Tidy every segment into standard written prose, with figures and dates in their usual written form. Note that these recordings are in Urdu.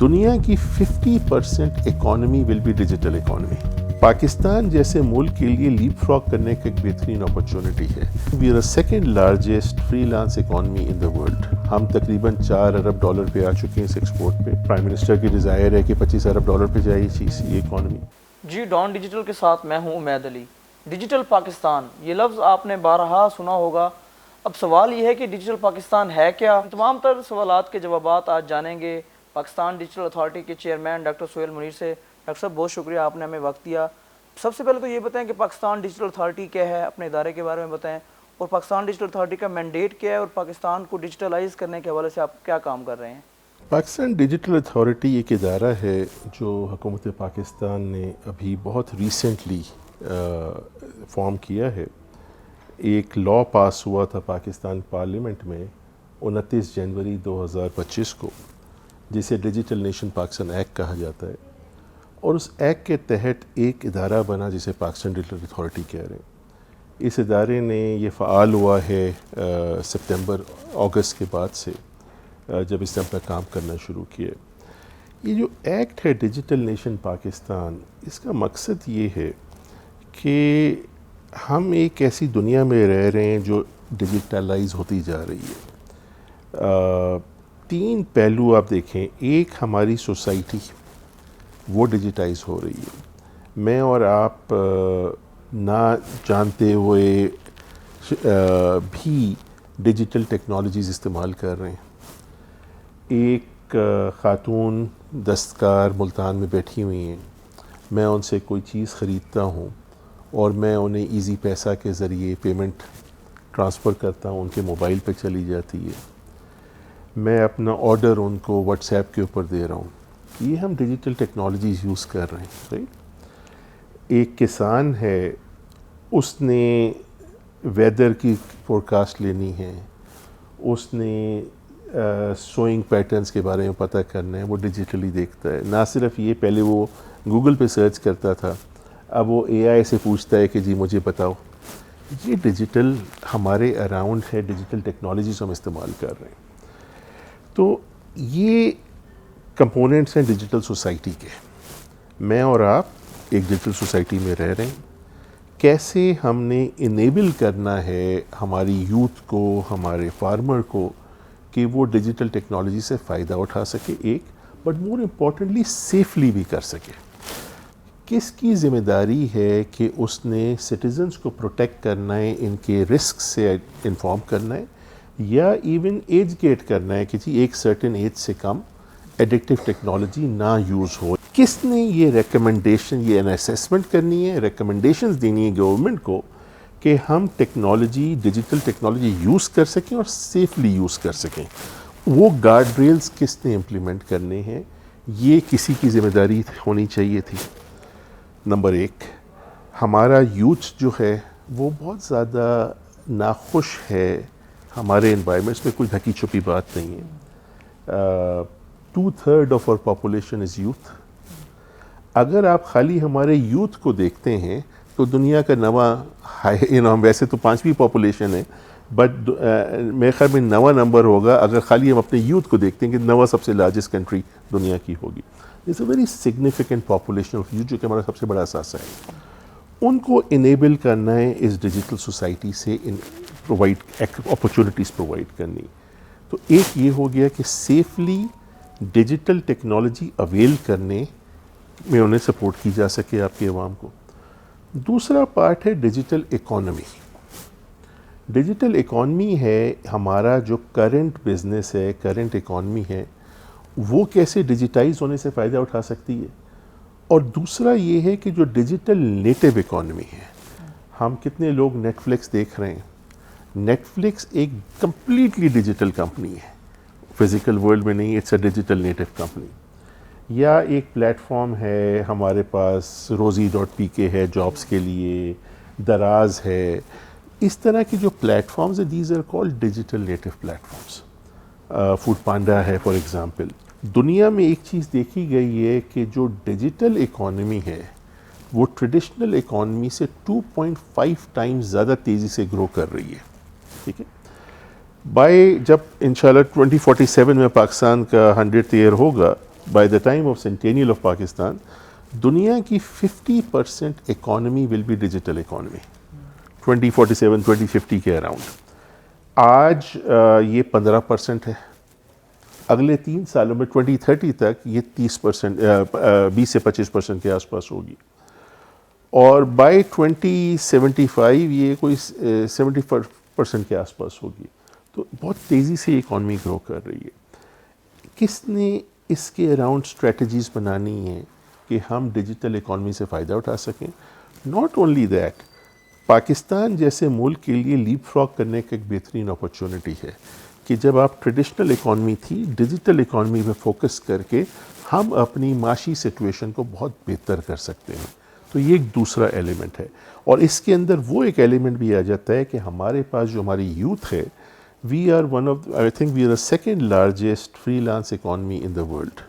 دنیا کی 50% economy will be digital economy. Pakistan جیسے ملک کے لیے لیپ فراگ کرنے کا ایک بہترین اپرچونٹی ہے. We are second largest freelance economy in the world. ہم تقریباً $4 ارب پہ آ چکے ہیں اس ایکسپورٹ پہ. پرائم منسٹر کی ڈیزائر ہے کہ $25 ارب پہ جائے یہ چیز, یہ اکانومی. جی ڈان ڈیجیٹل کے ساتھ میں ہوں امید علی. ڈیجیٹل پاکستان یہ لفظ آپ نے بارہا سنا ہوگا. اب سوال یہ ہے کہ ڈیجیٹل پاکستان ہے کیا؟ تمام تر سوالات کے جوابات آج جانیں گے پاکستان ڈیجیٹل اتھارٹی کے چیئرمین ڈاکٹر سہیل منیر سے. ڈاکٹر صاحب بہت شکریہ, آپ نے ہمیں وقت دیا. سب سے پہلے تو یہ بتائیں کہ پاکستان ڈیجیٹل اتھارٹی کیا ہے, اپنے ادارے کے بارے میں بتائیں, اور پاکستان ڈیجیٹل اتھارٹی کا مینڈیٹ کیا ہے, اور پاکستان کو ڈیجیٹلائز کرنے کے حوالے سے آپ کیا کام کر رہے ہیں؟ پاکستان ڈیجیٹل اتھارٹی ایک ادارہ ہے جو حکومت پاکستان نے ابھی بہت ریسنٹلی فارم کیا ہے. ایک لا پاس ہوا تھا پاکستان پارلیمنٹ میں 29 جنوری 2025 کو, جسے ڈیجیٹل نیشن پاکستان ایکٹ کہا جاتا ہے, اور اس ایکٹ کے تحت ایک ادارہ بنا جسے پاکستان ڈیجیٹل اتھارٹی کہہ رہے ہیں. اس ادارے نے یہ فعال ہوا ہے اگست کے بعد سے, جب اس نے اپنا کام کرنا شروع کیا. یہ جو ایکٹ ہے ڈیجیٹل نیشن پاکستان, اس کا مقصد یہ ہے کہ ہم ایک ایسی دنیا میں رہ رہے ہیں جو ڈیجیٹلائز ہوتی جا رہی ہے. 3 پہلو آپ دیکھیں. ایک, ہماری سوسائٹی وہ ڈیجیٹائز ہو رہی ہے. میں اور آپ نہ جانتے ہوئے بھی ڈیجیٹل ٹیکنالوجیز استعمال کر رہے ہیں. ایک خاتون دستکار ملتان میں بیٹھی ہوئی ہیں, میں ان سے کوئی چیز خریدتا ہوں اور میں انہیں ایزی پیسہ کے ذریعے پیمنٹ ٹرانسفر کرتا ہوں, ان کے موبائل پہ چلی جاتی ہے. میں اپنا آرڈر ان کو واٹس ایپ کے اوپر دے رہا ہوں. یہ ہم ڈیجیٹل ٹیکنالوجیز یوز کر رہے ہیں, رائٹ. ایک کسان ہے, اس نے ویدر کی فورکاسٹ لینی ہے, اس نے سوئنگ پیٹرنز کے بارے میں پتہ کرنا ہے, وہ ڈیجیٹلی دیکھتا ہے. نہ صرف یہ, پہلے وہ گوگل پہ سرچ کرتا تھا, اب وہ اے آئی سے پوچھتا ہے کہ جی مجھے بتاؤ. یہ ڈیجیٹل ہمارے اراؤنڈ ہے, ڈیجیٹل ٹیکنالوجیز ہم استعمال کر رہے ہیں. تو یہ کمپوننٹس ہیں ڈیجیٹل سوسائٹی کے. میں اور آپ ایک ڈیجیٹل سوسائٹی میں رہ رہے ہیں. کیسے ہم نے انیبل کرنا ہے ہماری یوتھ کو, ہمارے فارمر کو, کہ وہ ڈیجیٹل ٹیکنالوجی سے فائدہ اٹھا سکے, ایک, بٹ مور امپورٹنٹلی سیفلی بھی کر سکے. کس کی ذمہ داری ہے کہ اس نے سٹیزنز کو پروٹیکٹ کرنا ہے, ان کے رسک سے انفارم کرنا ہے, یا ایون ایجوکیٹ کرنا ہے کہ جی ایک سرٹن ایج سے کم ایڈکٹیو ٹیکنالوجی نہ یوز ہو. کس نے یہ ریکمنڈیشن, یہ اسیسمنٹ کرنی ہے, ریکمنڈیشنز دینی ہے گورنمنٹ کو کہ ہم ٹیکنالوجی, ڈیجیٹل ٹیکنالوجی یوز کر سکیں اور سیفلی یوز کر سکیں. وہ گارڈ ریلز کس نے امپلیمنٹ کرنے ہیں, یہ کسی کی ذمہ داری ہونی چاہیے تھی. نمبر 1, ہمارا یوتھ جو ہے وہ بہت زیادہ ناخوش ہے ہمارے انوائرمنٹس میں, کوئی ڈھکی چھپی بات نہیں ہے. 2/3 of our population is youth. اگر آپ خالی ہمارے یوتھ کو دیکھتے ہیں تو دنیا کا نواں ویسے تو 5ویں پاپولیشن ہے, بٹ میرے خیال میں 9واں نمبر ہوگا اگر خالی ہم اپنے یوتھ کو دیکھتے ہیں کہ 9واں سب سے لارجسٹ کنٹری دنیا کی ہوگی. It's a very significant population of youth, جو کہ ہمارا سب سے بڑا اثاثہ ہے. ان کو انیبل کرنا ہے اس ڈیجیٹل سوسائٹی سے, پرووائڈ اپرچونٹیز پرووائڈ کرنی. تو ایک یہ ہو گیا کہ سیفلی ڈیجیٹل ٹیکنالوجی اویل کرنے میں انہیں سپورٹ کی جا سکے آپ کے عوام کو. دوسرا پارٹ ہے ڈیجیٹل اکانومی. ڈیجیٹل اکانومی ہے ہمارا جو کرنٹ بزنس ہے, کرنٹ اکانومی ہے, وہ کیسے ڈیجیٹائز ہونے سے فائدہ اٹھا سکتی ہے. اور دوسرا یہ ہے کہ جو ڈیجیٹل نیٹو اکانومی ہے, ہم کتنے لوگ نیٹ فلکس دیکھ رہے ہیں. نیٹ فلکس ایک کمپلیٹلی ڈیجیٹل کمپنی ہے, فزیکل ورلڈ میں نہیں, it's a digital native company. یا ایک پلیٹ فارم ہے ہمارے پاس, روزی.pk ہے جابس کے لیے, دراز ہے. اس طرح کی جو پلیٹ فارمز ہیں, these are called digital native platforms. Foodpanda ہے فار ایگزامپل. دنیا میں ایک چیز دیکھی گئی ہے کہ جو ڈیجیٹل اکانومی ہے وہ ٹریڈیشنل اکانومی سے 2.5 ٹائمز زیادہ تیزی سے گرو کر رہی ہے. ٹھیک ہے, جب انشاءاللہ 2047 میں پاکستان کا 100th ایئر ہوگا by the time of centennial of Pakistan دنیا کی 50% economy will be digital economy 2047 2050 کے اراؤنڈ. آج یہ 15% ہے. اگلے 3 سالوں میں 2030 تک یہ 30% 20 سے 25% کے آس پاس ہوگی, اور بائی 2075 یہ کوئی 70% کے آس پاس ہوگی. تو بہت تیزی سے یہ اکانومی گرو کر رہی ہے. کس نے اس کے اراؤنڈ اسٹریٹجیز بنانی ہیں کہ ہم ڈیجیٹل اکانومی سے فائدہ اٹھا سکیں. ناٹ اونلی دیٹ, پاکستان جیسے ملک کے لیے لیپ فراگ کرنے کا ایک بہترین اپرچونٹی ہے کہ جب آپ ٹریڈیشنل اکانومی تھی, ڈیجیٹل اکانومی پہ فوکس کر کے ہم اپنی معاشی سچویشن کو بہت بہتر کر سکتے ہیں. تو یہ ایک دوسرا ایلیمنٹ ہے, اور اس کے اندر وہ ایک ایلیمنٹ بھی آ جاتا ہے کہ ہمارے پاس جو ہماری یوتھ ہے, we are one of I think we are the second largest freelance economy in the world,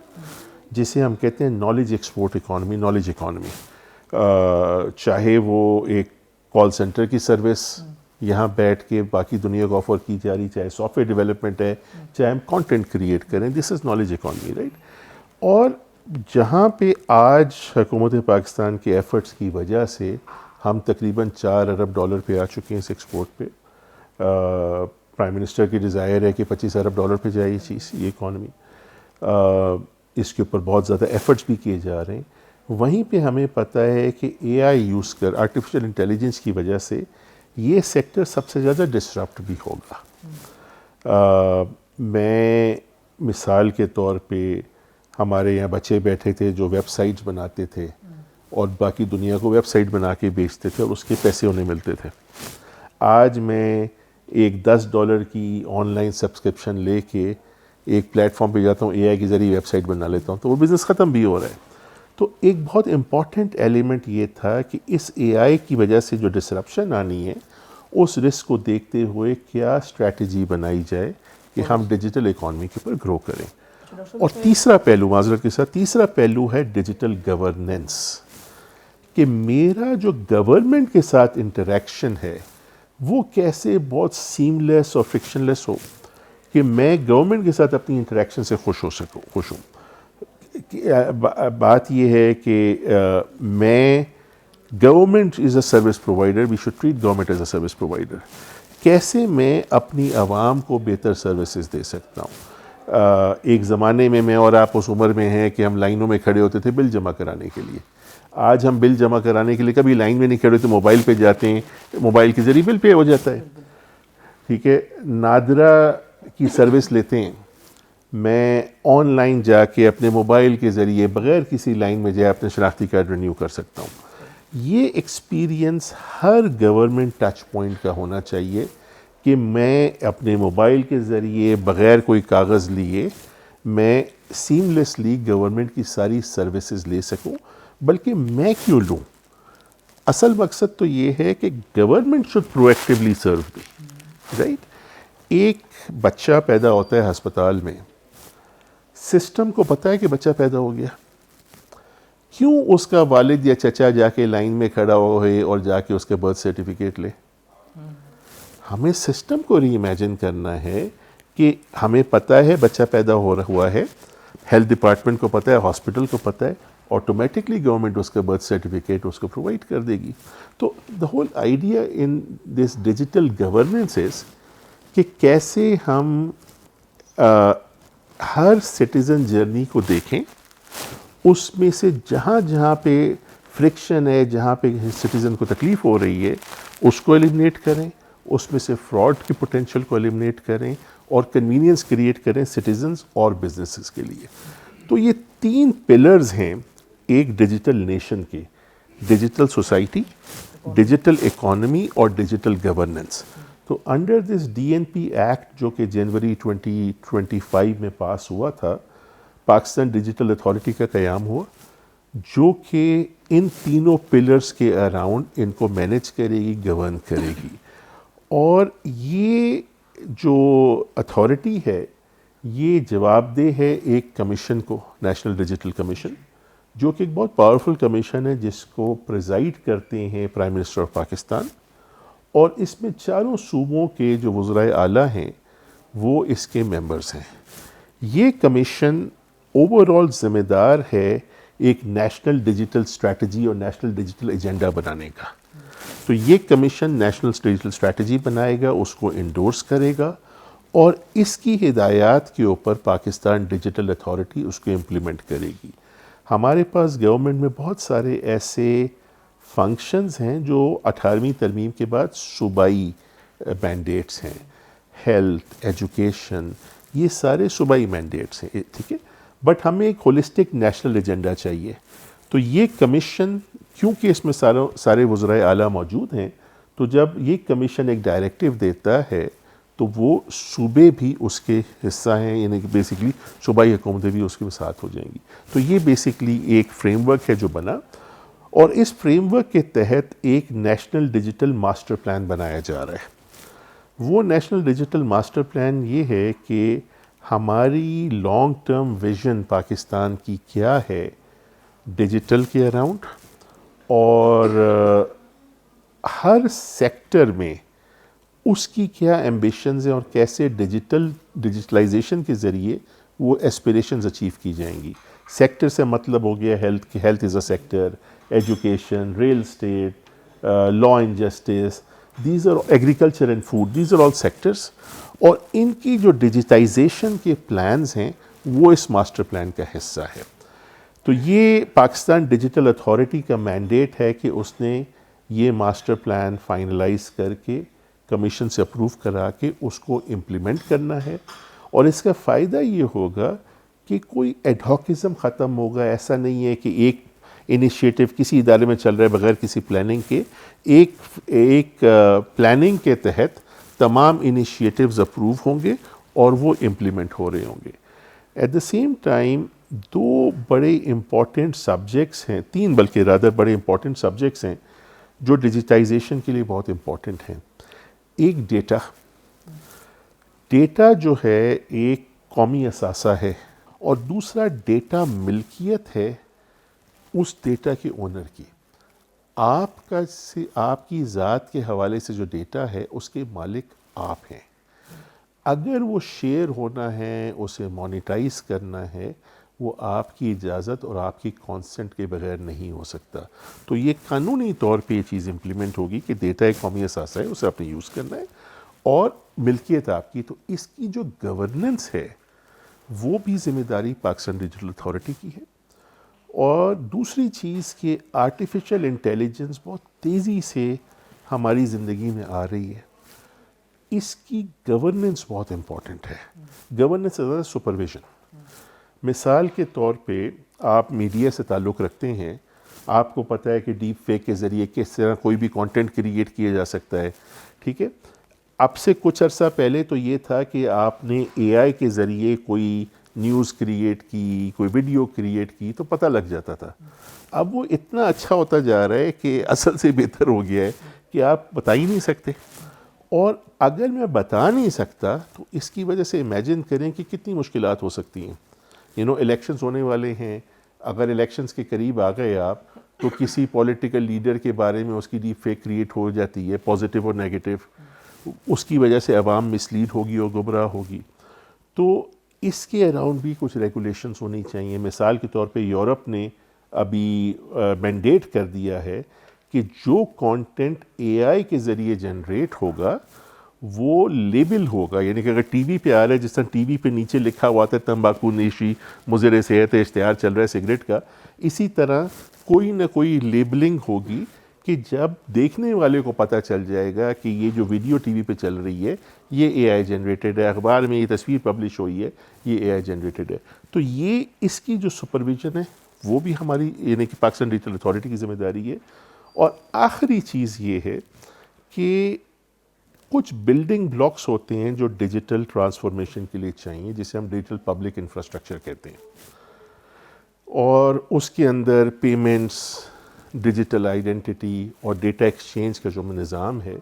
جسے ہم کہتے ہیں knowledge export economy, knowledge economy. چاہے وہ ایک کال سینٹر کی سروس یہاں بیٹھ کے باقی دنیا کو آفر کی جا رہی, چاہے سافٹ ویئر ڈیولپمنٹ ہے, چاہے ہم کانٹینٹ کریٹ کریں, دس از نالج اکانومی, رائٹ. اور جہاں پہ آج حکومت پاکستان کے ایفرٹس کی وجہ سے ہم تقریباً $4 ارب پہ آ چکے ہیں اس ایکسپورٹ پہ. پرائم منسٹر کی ڈیزائر ہے کہ $25 ارب پہ جائے یہ چیز, یہ اکانومی. اس کے اوپر بہت زیادہ ایفرٹس بھی کیے جا رہے ہیں. وہیں پہ ہمیں پتہ ہے کہ اے آئی یوز کر, آرٹیفیشل انٹیلیجنس کی وجہ سے یہ سیکٹر سب سے زیادہ ڈسرپٹ بھی ہوگا. میں مثال کے طور پہ ہمارے یہاں بچے بیٹھے تھے جو ویب سائٹس بناتے تھے اور باقی دنیا کو ویب سائٹ بنا کے بیچتے تھے اور اس کے پیسے انہیں ملتے تھے. آج میں ایک $10 کی آن لائن سبسکرپشن لے کے ایک پلیٹ فارم پہ جاتا ہوں, اے آئی کے ذریعے ویب سائٹ بنا لیتا ہوں, تو وہ بزنس ختم بھی ہو رہا ہے. تو ایک بہت امپورٹنٹ ایلیمنٹ یہ تھا کہ اس اے آئی کی وجہ سے جو ڈسرپشن آنی ہے اس رسک کو دیکھتے ہوئے کیا اسٹریٹجی بنائی جائے کہ ہم ڈیجیٹل اکانومی کے اوپر گرو کریں. اور تیسرا پہلو, معذرت کے ساتھ, تیسرا پہلو ہے ڈیجیٹل گورننس, کہ میرا جو گورنمنٹ کے ساتھ انٹریکشن ہے وہ کیسے بہت سیملیس اور فرکشن لیس ہو, کہ میں گورنمنٹ کے ساتھ اپنی انٹریکشن سے خوش ہوں. بات یہ ہے کہ میں government is a service provider, we should treat government as a service provider. کیسے میں اپنی عوام کو بہتر سروسز دے سکتا ہوں. ایک زمانے میں اور آپ اس عمر میں ہیں کہ ہم لائنوں میں کھڑے ہوتے تھے بل جمع کرانے کے لیے. آج ہم بل جمع کرانے کے لیے کبھی لائن میں نہیں کھڑے ہوتے, موبائل پہ جاتے ہیں, موبائل کے ذریعے بل پے ہو جاتا ہے. ٹھیک ہے, نادرا کی سروس لیتے ہیں, میں آن لائن جا کے اپنے موبائل کے ذریعے بغیر کسی لائن میں جائے اپنے شناختی کارڈ رینیو کر سکتا ہوں. یہ ایکسپیرینس ہر گورنمنٹ ٹچ پوائنٹ کا ہونا چاہیے کہ میں اپنے موبائل کے ذریعے بغیر کوئی کاغذ لیے میں سیملیسلی گورنمنٹ کی ساری سروسز لے سکوں. بلکہ میں کیوں لوں, اصل مقصد تو یہ ہے کہ government should pro actually serve the, right. ایک بچہ پیدا ہوتا ہے ہسپتال میں, سسٹم کو پتہ ہے کہ بچہ پیدا ہو گیا, کیوں اس کا والد یا چچا جا کے لائن میں کھڑا ہوئے اور جا کے اس کے برتھ سرٹیفکیٹ لے. ہمیں سسٹم کو ری امیجن کرنا ہے کہ ہمیں پتہ ہے بچہ پیدا ہوا ہے, ہیلتھ ڈپارٹمنٹ کو پتہ ہے, ہاسپٹل کو پتہ ہے, آٹومیٹکلی گورنمنٹ اس کا برتھ سرٹیفکیٹ اس کو پرووائڈ کر دے گی. تو the whole idea in this digital governance is کہ کیسے ہم ہر سٹیزن جرنی کو دیکھیں, اس میں سے جہاں جہاں پہ فرکشن ہے, جہاں پہ سٹیزن کو تکلیف ہو رہی ہے اس کو ایلیمنیٹ کریں, اس میں سے فراڈ کی پوٹینشیل کو ایلیمنیٹ کریں اور کنوینئنس کریٹ کریں سٹیزنز اور بزنسز کے لیے. تو یہ 3 پلرز ہیں ایک ڈیجیٹل نیشن کے, ڈیجیٹل سوسائٹی, ڈیجیٹل اکانومی اور ڈیجیٹل گورننس. تو انڈر دس DNP ایکٹ جو کہ جنوری 2025 میں پاس ہوا تھا, پاکستان ڈیجیٹل اتھارٹی کا قیام ہوا جو کہ ان تینوں پلرز کے اراؤنڈ ان کو مینیج کرے گی, گورن کرے گی. اور یہ جو اتھارٹی ہے یہ جواب دہ ہے ایک کمیشن کو, نیشنل ڈیجیٹل کمیشن, جو کہ ایک بہت پاورفل کمیشن ہے جس کو پریزائڈ کرتے ہیں پرائم منسٹر آف پاکستان, اور اس میں چاروں صوبوں کے جو وزرائے اعلیٰ ہیں وہ اس کے ممبرز ہیں. یہ کمیشن اوور آل ذمہ دار ہے ایک نیشنل ڈیجیٹل اسٹریٹجی اور نیشنل ڈیجیٹل ایجنڈا بنانے کا. تو یہ کمیشن نیشنل ڈیجیٹل اسٹریٹجی بنائے گا, اس کو انڈورس کرے گا, اور اس کی ہدایات کے اوپر پاکستان ڈیجیٹل اتھارٹی اس کو امپلیمنٹ کرے گی. ہمارے پاس گورنمنٹ میں بہت سارے ایسے فنکشنز ہیں جو 18ویں ترمیم کے بعد صوبائی مینڈیٹس ہیں. ہیلتھ, ایجوکیشن, یہ سارے صوبائی مینڈیٹس ہیں, ٹھیک ہے, بٹ ہمیں ایک ہولسٹک نیشنل ایجنڈا چاہیے. تو یہ کمیشن, کیونکہ اس میں سارے وزرائے اعلیٰ موجود ہیں, تو جب یہ کمیشن ایک ڈائریکٹیو دیتا ہے تو وہ صوبے بھی اس کے حصہ ہیں, یعنی کہ بیسکلی صوبائی حکومتیں بھی اس کے ساتھ ہو جائیں گی. تو یہ بیسکلی ایک فریم ورک ہے جو بنا, اور اس فریم ورک کے تحت ایک نیشنل ڈیجیٹل ماسٹر پلان بنایا جا رہا ہے. وہ نیشنل ڈیجیٹل ماسٹر پلان یہ ہے کہ ہماری لانگ ٹرم ویژن پاکستان کی کیا ہے ڈیجیٹل کے اراؤنڈ, اور ہر سیکٹر میں اس کی کیا ایمبیشنز ہیں, اور کیسے ڈیجیٹلائزیشن کے ذریعے وہ ایسپریشنز اچیو کی جائیں گی. سیکٹر سے مطلب ہو گیا health is a sector, education, real estate, law and justice, these are agriculture and food, these are all sectors. اور ان کی جو ڈیجیٹائزیشن کے پلانز ہیں وہ اس ماسٹر پلان کا حصہ ہے. تو یہ پاکستان ڈیجیٹل اتھارٹی کا مینڈیٹ ہے کہ اس نے یہ ماسٹر پلان فائنلائز کر کے کمیشن سے اپروو کرا کے اس کو امپلیمنٹ کرنا ہے. اور اس کا فائدہ یہ ہوگا کہ کوئی ایڈہاکزم ختم ہوگا. ایسا نہیں ہے کہ ایک انیشیٹو کسی ادارے میں چل رہا ہے بغیر کسی پلاننگ کے. ایک پلاننگ کے تحت تمام انیشیٹوز اپروو ہوں گے اور وہ امپلیمنٹ ہو رہے ہوں گے. ایٹ دا سیم ٹائم دو بڑے امپورٹنٹ سبجیکٹس ہیں, تین بلکہ رادر بڑے امپورٹنٹ سبجیکٹس ہیں جو ڈیجیٹائزیشن کے لیے بہت امپورٹنٹ ہیں. ایک ڈیٹا جو ہے ایک قومی اثاثہ ہے, اور دوسرا ڈیٹا ملکیت ہے اس ڈیٹا کے اونر کی. آپ کی ذات کے حوالے سے جو ڈیٹا ہے اس کے مالک آپ ہیں. اگر وہ شیئر ہونا ہے, اسے مانیٹائز کرنا ہے, وہ آپ کی اجازت اور آپ کی کانسنٹ کے بغیر نہیں ہو سکتا. تو یہ قانونی طور پہ یہ چیز امپلیمنٹ ہوگی کہ ڈیٹا ایک قومی اثاثہ ہے, اسے آپ نے یوز کرنا ہے, اور ملکیت آپ کی. تو اس کی جو گورننس ہے وہ بھی ذمہ داری پاکستان ڈیجیٹل اتھارٹی کی ہے. اور دوسری چیز کہ آرٹیفیشل انٹیلیجنس بہت تیزی سے ہماری زندگی میں آ رہی ہے, اس کی گورننس بہت امپورٹنٹ ہے. گورننس سے زیادہ سپرویژن. مثال کے طور پہ آپ میڈیا سے تعلق رکھتے ہیں, آپ کو پتہ ہے کہ ڈیپ فیک کے ذریعے کس طرح کوئی بھی کانٹینٹ کریٹ کیا جا سکتا ہے, ٹھیک ہے. اب سے کچھ عرصہ پہلے تو یہ تھا کہ آپ نے اے آئی کے ذریعے کوئی نیوز کریٹ کی, کوئی ویڈیو کریٹ کی تو پتہ لگ جاتا تھا. اب وہ اتنا اچھا ہوتا جا رہا ہے کہ اصل سے بہتر ہو گیا ہے کہ آپ بتا ہی نہیں سکتے. اور اگر میں بتا نہیں سکتا تو اس کی وجہ سے امیجن کریں کہ کتنی مشکلات ہو سکتی ہیں. الیکشنز ہونے والے ہیں, اگر الیکشنز کے قریب آ گئے آپ تو کسی پولیٹیکل لیڈر کے بارے میں اس کی ڈیپ فیک کریٹ ہو جاتی ہے, پازیٹیو اور نیگیٹو, اس کی وجہ سے عوام مسلیڈ ہوگی اور گمراہ ہوگی. تو اس کے اراؤنڈ بھی کچھ ریگولیشنز ہونی چاہیے. مثال کے طور پہ یورپ نے ابھی مینڈیٹ کر دیا ہے کہ جو کانٹینٹ اے آئی کے ذریعے جنریٹ ہوگا وہ لیبل ہوگا, یعنی کہ اگر ٹی وی پہ آ رہا ہے, جس طرح ٹی وی پہ نیچے لکھا ہوا تھا تمباکو نوشی مضر صحت ہے, اشتہار چل رہا ہے سگریٹ کا, اسی طرح کوئی نہ کوئی لیبلنگ ہوگی کہ جب دیکھنے والے کو پتہ چل جائے گا کہ یہ جو ویڈیو ٹی وی پہ چل رہی ہے یہ اے آئی جنریٹڈ ہے, اخبار میں یہ تصویر پبلش ہوئی ہے یہ اے آئی جنریٹڈ ہے. تو یہ اس کی جو سپرویژن ہے وہ بھی ہماری, یعنی کہ پاکستان ڈیجیٹل اتھارٹی کی ذمہ داری ہے. اور آخری چیز یہ ہے کہ کچھ بلڈنگ بلاکس ہوتے ہیں جو ڈیجیٹل ٹرانسفارمیشن کے لیے چاہیے, جسے ہم ڈیجیٹل پبلک انفراسٹرکچر کہتے ہیں. اور اس کے اندر پیمنٹس, ڈیجیٹل آئیڈینٹی اور ڈیٹا ایکسچینج کا جو نظام ہے,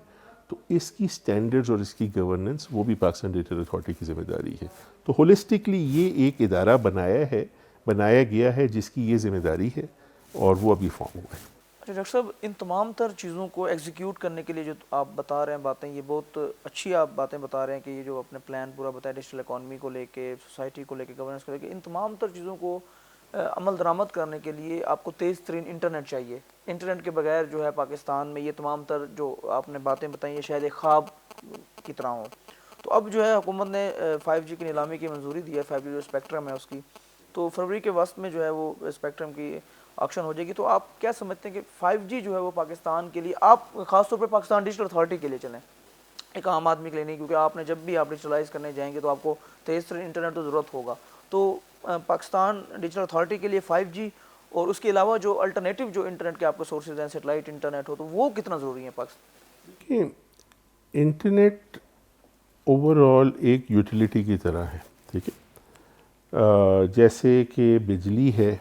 تو اس کی سٹینڈرڈز اور اس کی گورننس وہ بھی پاکستان ڈیجیٹل اتھارٹی کی ذمہ داری ہے. تو ہولسٹکلی یہ ایک ادارہ بنایا گیا ہے جس کی یہ ذمہ داری ہے, اور وہ ابھی فارم ہوا ہے. اچھا ڈاکٹر صاحب، ان تمام تر چیزوں کو ایگزیکیوٹ کرنے کے لیے جو آپ بتا رہے ہیں باتیں، یہ بہت اچھی آپ باتیں بتا رہے ہیں کہ یہ جو اپنے پلان پورا بتایا ڈیجیٹل اکانومی کو لے کے، سوسائٹی کو لے کے، گورننس کو لے کے، ان تمام تر چیزوں کو عمل درآمد کرنے کے لیے آپ کو تیز ترین انٹرنیٹ چاہیے. انٹرنیٹ کے بغیر جو ہے پاکستان میں یہ تمام تر جو آپ نے باتیں بتائیں یہ شاید ایک خواب کی طرح ہوں. تو اب جو ہے حکومت نے 5G کی نیلامی کی منظوری دی ہے. 5G جو اسپیکٹرم ہے اس کی، تو فروری کے وسط میں جو ہے وہ اسپیکٹرم کی آکشن ہو جائے گی. تو آپ کیا سمجھتے ہیں کہ 5G جو ہے وہ پاکستان کے لیے، آپ خاص طور پہ پاکستان ڈیجیٹل اتھارٹی کے لیے چلیں، ایک عام آدمی کے لیے نہیں، کیونکہ آپ نے جب بھی آپ ڈیجیٹلائز کرنے جائیں گے تو آپ کو تیز ترین انٹرنیٹ تو ضرورت ہوگا. تو پاکستان ڈیجیٹل اتھارٹی کے لیے 5G اور اس کے علاوہ جو الٹرنیٹیو جو انٹرنیٹ کے آپ کو سورسز ہیں، سیٹلائٹ انٹرنیٹ ہو، تو وہ کتنا ضروری ہے پاکستان؟ کہ انٹرنیٹ اوور آل ایک یوٹیلیٹی کی طرح ہے. ٹھیک ہے، جیسے کہ بجلی ہے،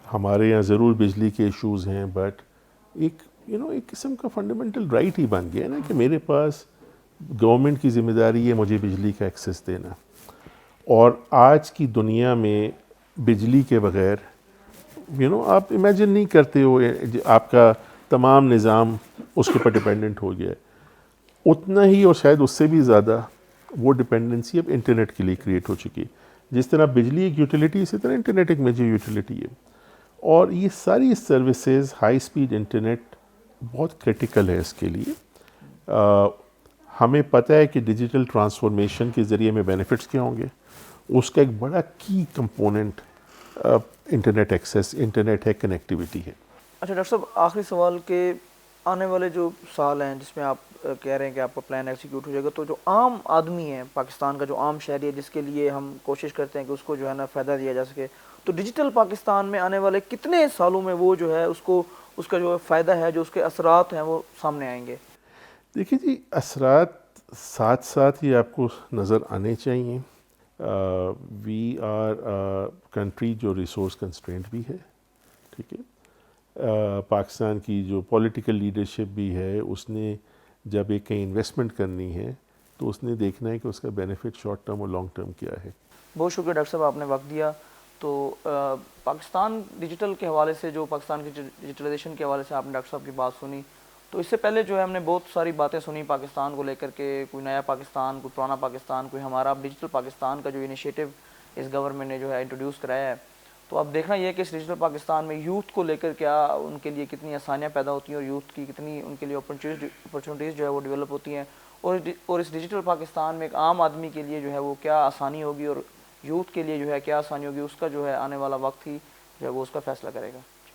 ہمارے یہاں ضرور بجلی کے ایشوز ہیں، بٹ ایک ایک قسم کا فنڈامنٹل رائٹ ہی بن گیا نا کہ میرے پاس گورنمنٹ کی ذمہ داری ہے مجھے بجلی کا ایکسیس دینا. اور آج کی دنیا میں بجلی کے بغیر آپ امیجن نہیں کرتے ہو، آپ کا تمام نظام اس کے اوپر ڈپینڈنٹ ہو گیا ہے. اتنا ہی اور شاید اس سے بھی زیادہ وہ ڈپینڈنسی اب انٹرنیٹ کے لیے کریٹ ہو چکی ہے. جس طرح بجلی ایک یوٹیلیٹی، اسی طرح انٹرنیٹ ایک میجر یوٹیلیٹی ہے. اور یہ ساری سروسز، ہائی سپیڈ انٹرنیٹ بہت کرٹیکل ہے اس کے لیے. ہمیں پتہ ہے کہ ڈیجیٹل ٹرانسفارمیشن کے ذریعے میں بینیفٹس کیا ہوں گے. اس کا ایک بڑا کی کمپوننٹ انٹرنیٹ ایکسیس، انٹرنیٹ ہے، کنیکٹیویٹی ہے. اچھا ڈاکٹر صاحب، آخری سوال کہ آنے والے جو سال ہیں جس میں آپ کہہ رہے ہیں کہ آپ کا پلان ایکسیکیوٹ ہو جائے گا، تو جو عام آدمی ہے پاکستان کا، جو عام شہری ہے جس کے لیے ہم کوشش کرتے ہیں کہ اس کو جو ہے نا فائدہ دیا جا سکے، تو ڈیجیٹل پاکستان میں آنے والے کتنے سالوں میں وہ جو ہے اس کا جو فائدہ ہے، جو اس کے اثرات ہیں وہ سامنے آئیں گے؟ دیکھیے جی، اثرات ساتھ ساتھ ہی آپ کو نظر آنے چاہیے. وی آر کنٹری جو ریسورس کنسٹرینٹ بھی ہے. ٹھیک ہے، پاکستان کی جو پولیٹیکل لیڈرشپ بھی ہے، اس نے جب ایک کہیں انویسٹمنٹ کرنی ہے تو اس نے دیکھنا ہے کہ اس کا بینیفٹ شارٹ ٹرم اور لانگ ٹرم کیا ہے. بہت شکریہ ڈاکٹر صاحب، آپ نے وقت دیا. تو پاکستان ڈیجیٹل کے حوالے سے، جو پاکستان کی ڈیجیٹلائزیشن کے حوالے سے آپ نے ڈاکٹر صاحب کی بات سنی، تو اس سے پہلے جو ہے ہم نے بہت ساری باتیں سنی پاکستان کو لے کر کے، کوئی نیا پاکستان، کوئی پرانا پاکستان، کوئی ہمارا اب ڈیجیٹل پاکستان کا جو انیشیٹو اس گورنمنٹ نے جو ہے انٹروڈیوس کرایا ہے. تو اب دیکھنا یہ ہے کہ اس ڈیجیٹل پاکستان میں یوتھ کو لے کر کیا ان کے لیے کتنی آسانیاں پیدا ہوتی ہیں، اور یوتھ کی کتنی ان کے لیے اپرچونیٹیز جو ہے وہ ڈیولپ ہوتی ہیں، اور اس ڈیجیٹل پاکستان میں ایک عام آدمی کے لیے جو ہے وہ کیا آسانی ہوگی، اور یوتھ کے لیے جو ہے کیا آسانی ہوگی، اس کا جو ہے آنے والا وقت ہی جو ہے وہ اس کا فیصلہ کرے گا.